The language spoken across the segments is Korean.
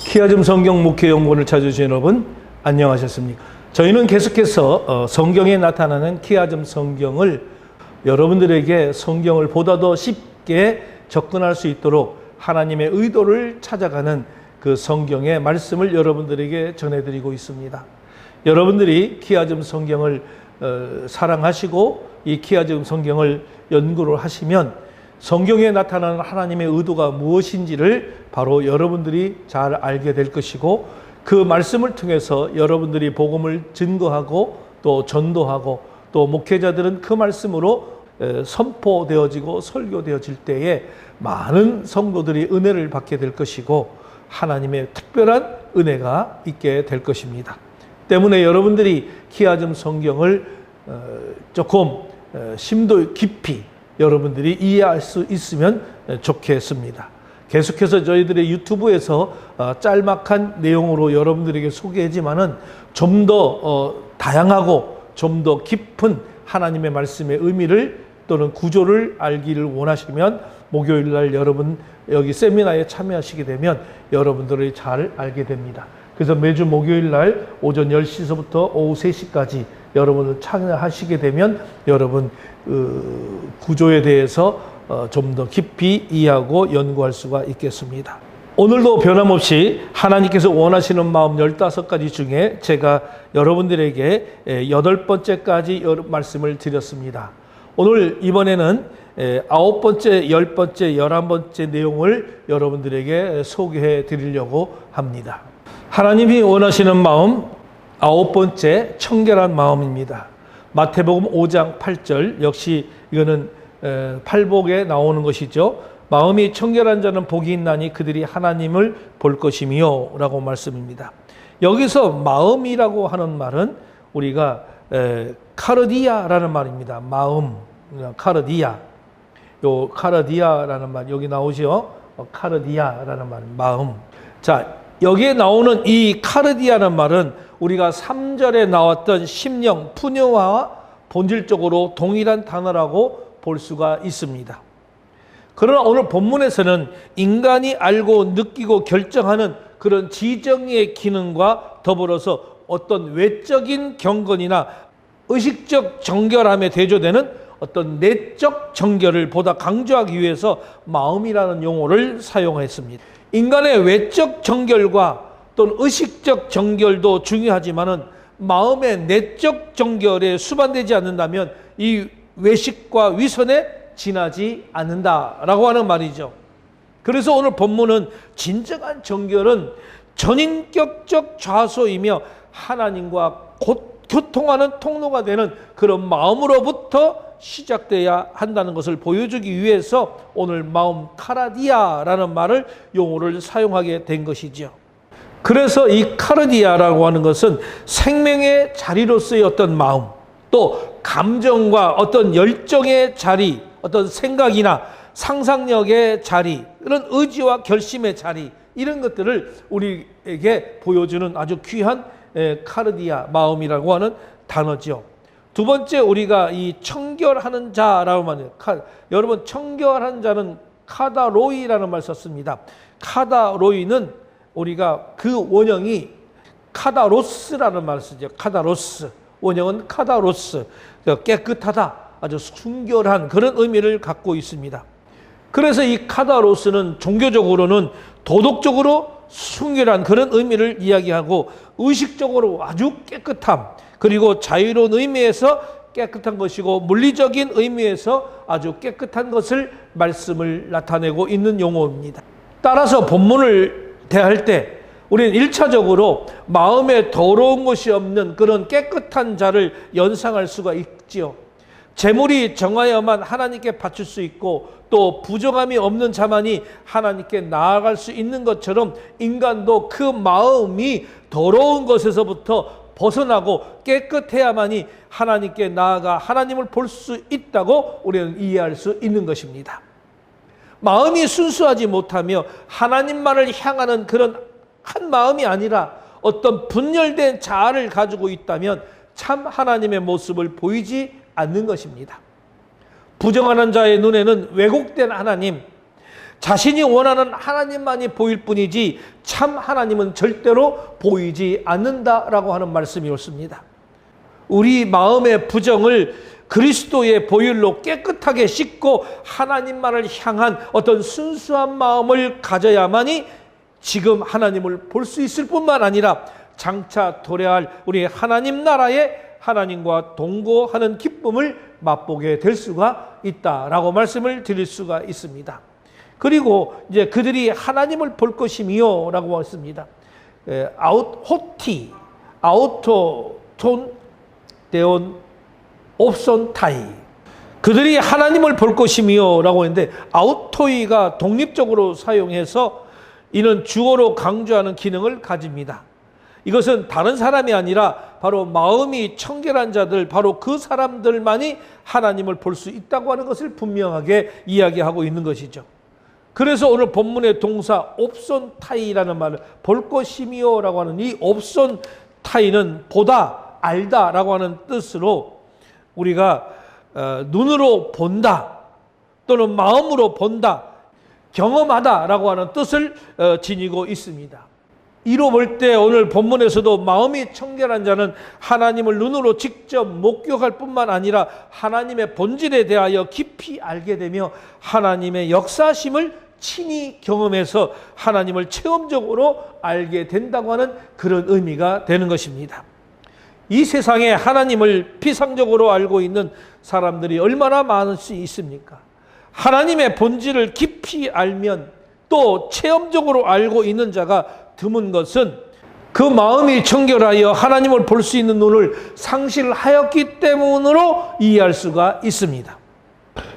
키아즘 성경 목회 연구원을 찾아주신 여러분 안녕하셨습니까? 저희는 계속해서 성경에 나타나는 키아즘 성경을 여러분들에게 성경을 보다 더 쉽게 접근할 수 있도록 하나님의 의도를 찾아가는 그 성경의 말씀을 여러분들에게 전해드리고 있습니다. 여러분들이 키아즘 성경을 사랑하시고 이 키아즘 성경을 연구를 하시면 성경에 나타나는 하나님의 의도가 무엇인지를 바로 여러분들이 잘 알게 될 것이고, 그 말씀을 통해서 여러분들이 복음을 증거하고 또 전도하고 또 목회자들은 그 말씀으로 선포되어지고 설교되어질 때에 많은 성도들이 은혜를 받게 될 것이고 하나님의 특별한 은혜가 있게 될 것입니다. 때문에 여러분들이 키아즘 성경을 조금 심도 깊이 여러분들이 이해할 수 있으면 좋겠습니다. 계속해서 저희들의 유튜브에서 짤막한 내용으로 여러분들에게 소개하지만은 좀 더 다양하고 좀 더 깊은 하나님의 말씀의 의미를 또는 구조를 알기를 원하시면 목요일 날 여러분 여기 세미나에 참여하시게 되면 여러분들이 잘 알게 됩니다. 그래서 매주 목요일 날 오전 10시서부터 오후 3시까지 여러분을 참여하시게 되면 여러분 구조에 대해서 좀 더 깊이 이해하고 연구할 수가 있겠습니다. 오늘도 변함없이 하나님께서 원하시는 마음 15가지 중에 제가 여러분들에게 8번째까지 말씀을 드렸습니다. 오늘 이번에는 9번째, 10번째, 11번째 내용을 여러분들에게 소개해 드리려고 합니다. 하나님이 원하시는 마음 9번째, 청결한 마음입니다. 마태복음 5장 8절, 역시 이거는 팔복에 나오는 것이죠. 마음이 청결한 자는 복이 있나니 그들이 하나님을 볼 것이며 라고 말씀입니다. 여기서 마음이라고 하는 말은 우리가 카르디아라는 말입니다. 마음, 카르디아. 요 카르디아라는 말 여기 나오죠. 카르디아라는 말, 마음. 자, 여기에 나오는 이 카르디아라는 말은 우리가 3절에 나왔던 심령, 푸뉴와 본질적으로 동일한 단어라고 볼 수가 있습니다. 그러나 오늘 본문에서는 인간이 알고 느끼고 결정하는 그런 지정의 기능과 더불어서 어떤 외적인 경건이나 의식적 정결함에 대조되는 어떤 내적 정결을 보다 강조하기 위해서 마음이라는 용어를 사용했습니다. 인간의 외적 정결과 또는 의식적 정결도 중요하지만은 마음의 내적 정결에 수반되지 않는다면 이 외식과 위선에 지나지 않는다라고 하는 말이죠. 그래서 오늘 본문은 진정한 정결은 전인격적 좌소이며 하나님과 곧 교통하는 통로가 되는 그런 마음으로부터 시작돼야 한다는 것을 보여주기 위해서 오늘 마음 카라디아라는 말을 용어를 사용하게 된 것이죠. 그래서 이 카르디아라고 하는 것은 생명의 자리로서의 어떤 마음, 또 감정과 어떤 열정의 자리, 어떤 생각이나 상상력의 자리, 이런 의지와 결심의 자리, 이런 것들을 우리에게 보여주는 아주 귀한 카르디아, 마음이라고 하는 단어죠. 두 번째, 우리가 이 청결하는 자라고 말해요. 여러분, 청결한 자는 카다로이라는 말 썼습니다. 카다로이는 우리가 그 원형이 카다로스라는 말을 쓰죠. 카다로스. 원형은 카다로스. 깨끗하다, 아주 순결한 그런 의미를 갖고 있습니다. 그래서 이 카다로스는 종교적으로는 도덕적으로 순결한 그런 의미를 이야기하고, 의식적으로 아주 깨끗함, 그리고 자유로운 의미에서 깨끗한 것이고, 물리적인 의미에서 아주 깨끗한 것을 말씀을 나타내고 있는 용어입니다. 따라서 본문을 대할 때 우리는 1차적으로 마음에 더러운 것이 없는 그런 깨끗한 자를 연상할 수가 있지요. 재물이 정하여만 하나님께 바칠 수 있고 또 부정함이 없는 자만이 하나님께 나아갈 수 있는 것처럼 인간도 그 마음이 더러운 것에서부터 벗어나고 깨끗해야만이 하나님께 나아가 하나님을 볼 수 있다고 우리는 이해할 수 있는 것입니다. 마음이 순수하지 못하며 하나님만을 향하는 그런 한 마음이 아니라 어떤 분열된 자아를 가지고 있다면 참 하나님의 모습을 보이지 않는 것입니다. 부정하는 자의 눈에는 왜곡된 하나님, 자신이 원하는 하나님만이 보일 뿐이지 참 하나님은 절대로 보이지 않는다라고 하는 말씀이 옳습니다. 우리 마음의 부정을 그리스도의 보혈로 깨끗하게 씻고 하나님만을 향한 어떤 순수한 마음을 가져야만이 지금 하나님을 볼 수 있을 뿐만 아니라 장차 도래할 우리 하나님 나라의 하나님과 동거하는 기쁨을 맛보게 될 수가 있다라고 말씀을 드릴 수가 있습니다. 그리고 이제 그들이 하나님을 볼 것이며 라고 했습니다. 아우토톤 데온 옵손 타이. 그들이 하나님을 볼 것이며 라고 했는데, 아우토이가 독립적으로 사용해서 이는 주어로 강조하는 기능을 가집니다. 이것은 다른 사람이 아니라 바로 마음이 청결한 자들, 바로 그 사람들만이 하나님을 볼 수 있다고 하는 것을 분명하게 이야기하고 있는 것이죠. 그래서 오늘 본문의 동사 옵손 타이라는 말을 볼 것이며 라고 하는 이 옵손 타이는 보다, 알다 라고 하는 뜻으로 우리가 눈으로 본다 또는 마음으로 본다, 경험하다 라고 하는 뜻을 지니고 있습니다. 이로 볼 때 오늘 본문에서도 마음이 청결한 자는 하나님을 눈으로 직접 목격할 뿐만 아니라 하나님의 본질에 대하여 깊이 알게 되며 하나님의 역사심을 친히 경험해서 하나님을 체험적으로 알게 된다고 하는 그런 의미가 되는 것입니다. 이 세상에 하나님을 피상적으로 알고 있는 사람들이 얼마나 많을 수 있습니까? 하나님의 본질을 깊이 알면 또 체험적으로 알고 있는 자가 드문 것은 그 마음이 청결하여 하나님을 볼 수 있는 눈을 상실하였기 때문으로 이해할 수가 있습니다.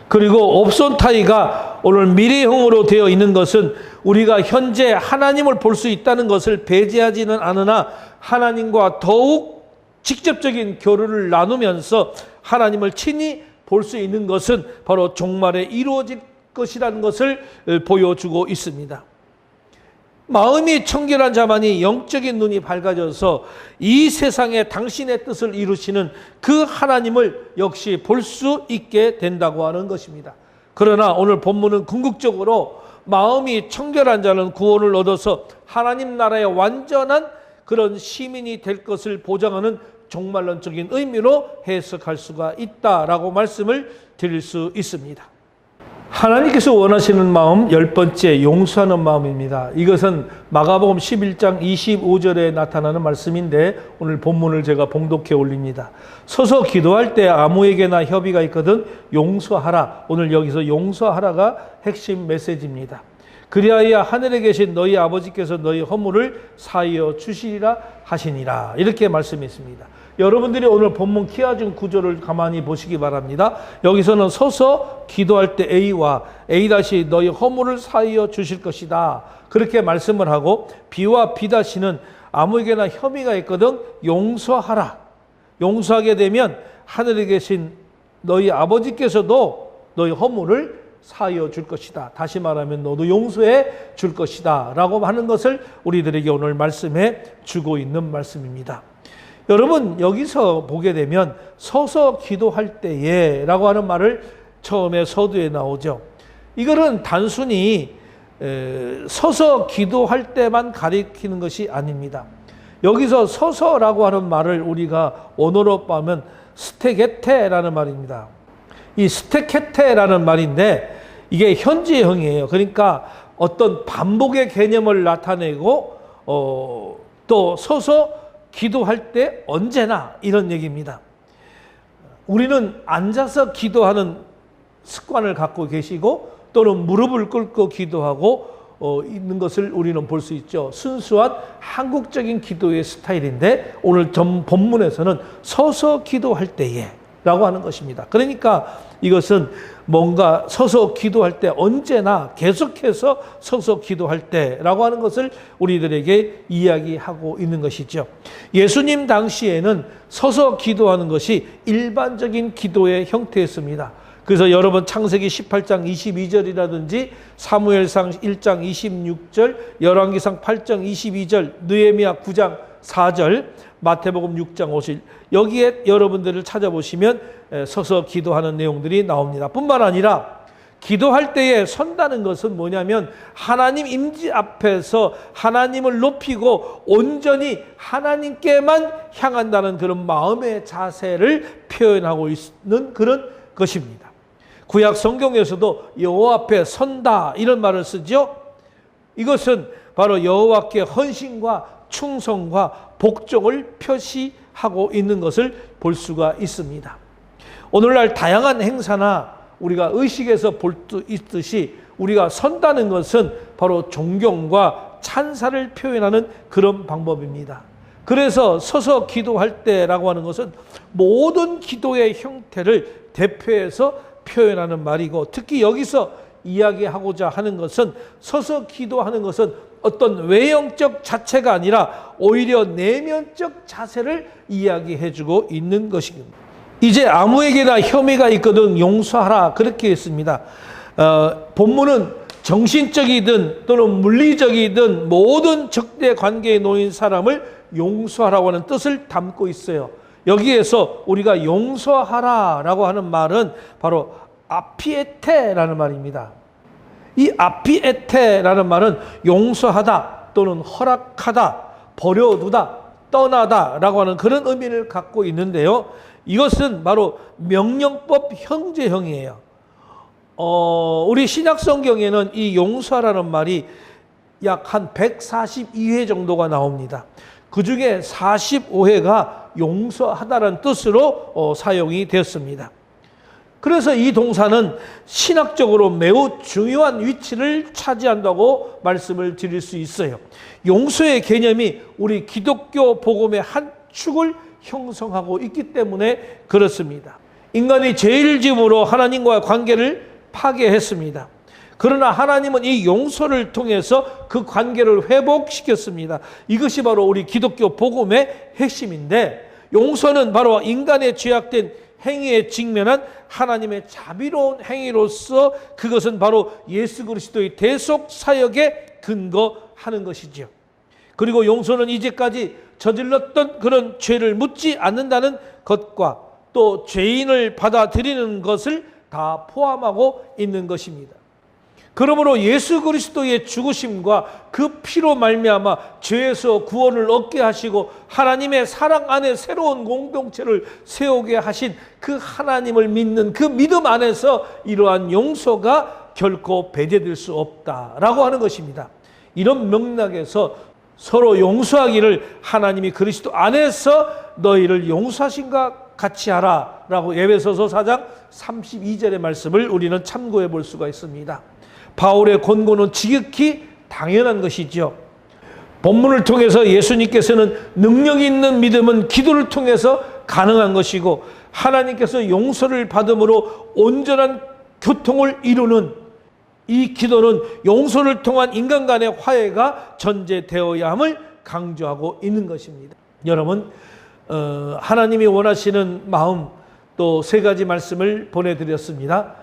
그리고 옵손타이가 오늘 미래형으로 되어 있는 것은 우리가 현재 하나님을 볼 수 있다는 것을 배제하지는 않으나 하나님과 더욱 직접적인 교류를 나누면서 하나님을 친히 볼 수 있는 것은 바로 종말에 이루어질 것이라는 것을 보여주고 있습니다. 마음이 청결한 자만이 영적인 눈이 밝아져서 이 세상에 당신의 뜻을 이루시는 그 하나님을 역시 볼 수 있게 된다고 하는 것입니다. 그러나 오늘 본문은 궁극적으로 마음이 청결한 자는 구원을 얻어서 하나님 나라의 완전한 그런 시민이 될 것을 보장하는 종말론적인 의미로 해석할 수가 있다라고 말씀을 드릴 수 있습니다. 하나님께서 원하시는 마음 10번째, 용서하는 마음입니다. 이것은 마가복음 11장 25절에 나타나는 말씀인데 오늘 본문을 제가 봉독해 올립니다. 서서 기도할 때 아무에게나 협의가 있거든 용서하라. 오늘 여기서 용서하라가 핵심 메시지입니다. 그리하여 하늘에 계신 너희 아버지께서 너희 허물을 사하여 주시리라 하시니라. 이렇게 말씀했습니다. 여러분들이 오늘 본문 키아준 구조를 가만히 보시기 바랍니다. 여기서는 서서 기도할 때 A와 A- 너희 허물을 사하여 주실 것이다. 그렇게 말씀을 하고 B와 B-는 아무에게나 혐의가 있거든 용서하라. 용서하게 되면 하늘에 계신 너희 아버지께서도 너희 허물을 사하여 줄 것이다. 다시 말하면 너도 용서해 줄 것이다 라고 하는 것을 우리들에게 오늘 말씀해 주고 있는 말씀입니다. 여러분, 여기서 보게 되면 서서 기도할 때에 라고 하는 말을 처음에 서두에 나오죠. 이거는 단순히 서서 기도할 때만 가리키는 것이 아닙니다. 여기서 서서라고 하는 말을 우리가 원어로 보면 스테게테라는 말입니다. 이 스테케테라는 말인데 이게 현재형이에요. 그러니까 어떤 반복의 개념을 나타내고 또 서서 기도할 때 언제나 이런 얘기입니다. 우리는 앉아서 기도하는 습관을 갖고 계시고 또는 무릎을 꿇고 기도하고 있는 것을 우리는 볼 수 있죠. 순수한 한국적인 기도의 스타일인데 오늘 전 본문에서는 서서 기도할 때에 라고 하는 것입니다. 그러니까 이것은 뭔가 서서 기도할 때 언제나 계속해서 서서 기도할 때라고 하는 것을 우리들에게 이야기하고 있는 것이죠. 예수님 당시에는 서서 기도하는 것이 일반적인 기도의 형태였습니다. 그래서 여러분 창세기 18장 22절이라든지 사무엘상 1장 26절, 열왕기상 8장 22절, 느헤미야 9장 4절, 마태복음 6장 50절 여기에 여러분들을 찾아보시면 서서 기도하는 내용들이 나옵니다. 뿐만 아니라 기도할 때에 선다는 것은 뭐냐면 하나님 임재 앞에서 하나님을 높이고 온전히 하나님께만 향한다는 그런 마음의 자세를 표현하고 있는 그런 것입니다. 구약 성경에서도 여호와 앞에 선다 이런 말을 쓰죠. 이것은 바로 여호와께 헌신과 충성과 복종을 표시하고 있는 것을 볼 수가 있습니다. 오늘날 다양한 행사나 우리가 의식에서 볼 수 있듯이 우리가 선다는 것은 바로 존경과 찬사를 표현하는 그런 방법입니다. 그래서 서서 기도할 때라고 하는 것은 모든 기도의 형태를 대표해서 표현하는 말이고, 특히 여기서 이야기하고자 하는 것은 서서 기도하는 것은 어떤 외형적 자체가 아니라 오히려 내면적 자세를 이야기해주고 있는 것입니다. 이제 아무에게나 혐의가 있거든 용서하라 그렇게 했습니다. 본문은 정신적이든 또는 물리적이든 모든 적대 관계에 놓인 사람을 용서하라고 하는 뜻을 담고 있어요. 여기에서 우리가 용서하라라고 하는 말은 바로 아피에테라는 말입니다. 이 아피에테라는 말은 용서하다 또는 허락하다, 버려두다, 떠나다라고 하는 그런 의미를 갖고 있는데요. 이것은 바로 명령법 형제형이에요. 우리 신약 성경에는 이 용서라는 말이 약 한 142회 정도가 나옵니다. 그 중에 45회가 용서하다라는 뜻으로 사용이 되었습니다. 그래서 이 동사는 신학적으로 매우 중요한 위치를 차지한다고 말씀을 드릴 수 있어요. 용서의 개념이 우리 기독교 복음의 한 축을 형성하고 있기 때문에 그렇습니다. 인간이 죄일짐으로 하나님과의 관계를 파괴했습니다. 그러나 하나님은 이 용서를 통해서 그 관계를 회복시켰습니다. 이것이 바로 우리 기독교 복음의 핵심인데, 용서는 바로 인간의 죄악된 행위에 직면한 하나님의 자비로운 행위로서 그것은 바로 예수 그리스도의 대속 사역에 근거하는 것이죠. 그리고 용서는 이제까지 저질렀던 그런 죄를 묻지 않는다는 것과 또 죄인을 받아들이는 것을 다 포함하고 있는 것입니다. 그러므로 예수 그리스도의 죽으심과 그 피로 말미암아 죄에서 구원을 얻게 하시고 하나님의 사랑 안에 새로운 공동체를 세우게 하신 그 하나님을 믿는 그 믿음 안에서 이러한 용서가 결코 배제될 수 없다라고 하는 것입니다. 이런 맥락에서 서로 용서하기를 하나님이 그리스도 안에서 너희를 용서하신과 같이 하라라고 에베소서 4장 32절의 말씀을 우리는 참고해 볼 수가 있습니다. 바울의 권고는 지극히 당연한 것이죠. 본문을 통해서 예수님께서는 능력 있는 믿음은 기도를 통해서 가능한 것이고, 하나님께서 용서를 받음으로 온전한 교통을 이루는 이 기도는 용서를 통한 인간 간의 화해가 전제되어야 함을 강조하고 있는 것입니다. 여러분, 하나님이 원하시는 마음 또 세 가지 말씀을 보내드렸습니다.